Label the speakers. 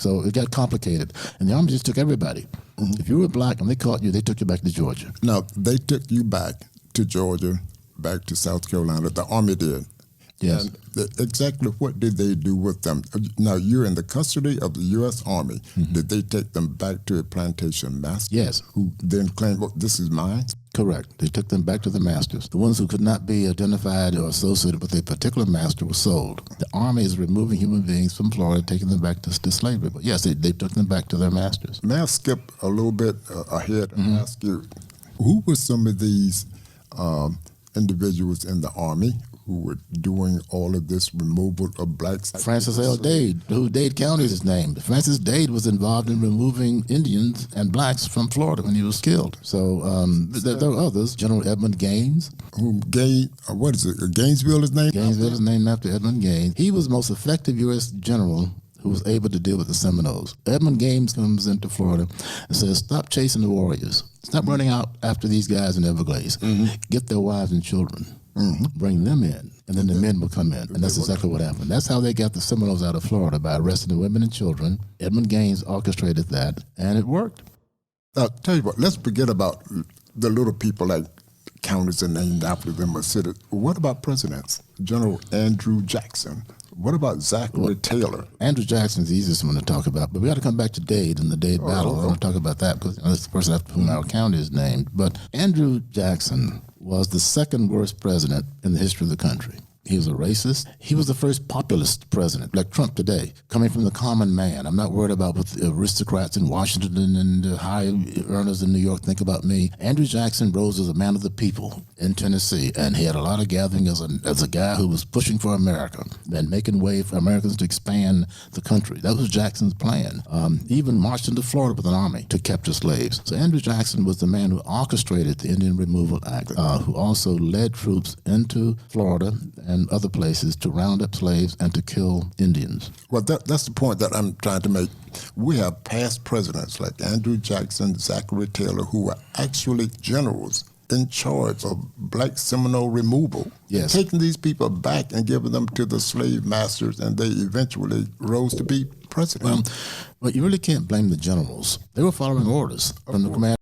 Speaker 1: So it got complicated. And the Army just took everybody. If you were black and they caught you, they took you back to Georgia.
Speaker 2: Now, they took you back to Georgia, back to South Carolina. The Army did.
Speaker 1: Yes.
Speaker 2: And exactly what did they do with them? Now, you're in the custody of the U.S. Army. Did they take them back to a plantation master?
Speaker 1: Yes.
Speaker 2: Who then claimed, well, this is mine?
Speaker 1: Correct. They took them back to the masters. The ones who could not be identified or associated with a particular master were sold. The Army is removing human beings from Florida, taking them back to slavery. But yes, they took them back to their masters.
Speaker 2: May I skip a little bit ahead and ask you, who were some of these individuals in the Army who were doing all of this removal of blacks?
Speaker 1: Francis L. Dade, who Dade County is his name. Francis Dade was involved in removing Indians and blacks from Florida when he was killed. So there were others. General Edmund Gaines.
Speaker 2: What is it? Gainesville is named?
Speaker 1: Gainesville is named after Edmund Gaines. He was the most effective U.S. general who was able to deal with the Seminoles. Edmund Gaines comes into Florida and says, stop chasing the warriors. Stop running out after these guys in Everglades. Get their wives and children. Bring them in, and then the men will come in. And that's exactly what happened. That's how they got the Seminoles out of Florida, by arresting the women and children. Edmund Gaines orchestrated that, and it worked.
Speaker 2: Now, tell you what, let's forget about the little people like counties are named after them or cities. What about presidents? General Andrew Jackson. What about Zachary Taylor?
Speaker 1: Andrew Jackson's the easiest one to talk about, but we got to come back to Dade and the Dade battle. I want to talk about that because that's the person after whom our county is named. But Andrew Jackson was the second worst president in the history of the country. He was a racist. He was the first populist president, like Trump today, coming from the common man. I'm not worried about what the aristocrats in Washington and the high earners in New York think about me. Andrew Jackson rose as a man of the people in Tennessee, and he had a lot of gathering as a guy who was pushing for America and making way for Americans to expand the country. That was Jackson's plan. He even marched into Florida with an army to capture slaves. So Andrew Jackson was the man who orchestrated the Indian Removal Act, who also led troops into Florida and other places to round up slaves and to kill Indians.
Speaker 2: Well, that's the point that I'm trying to make. We have past presidents like Andrew Jackson, Zachary Taylor, who were actually generals in charge of black Seminole removal.
Speaker 1: Yes.
Speaker 2: Taking these people back and giving them to the slave masters, and they eventually rose to be president.
Speaker 1: Well, you really can't blame the generals. They were following orders from the commander.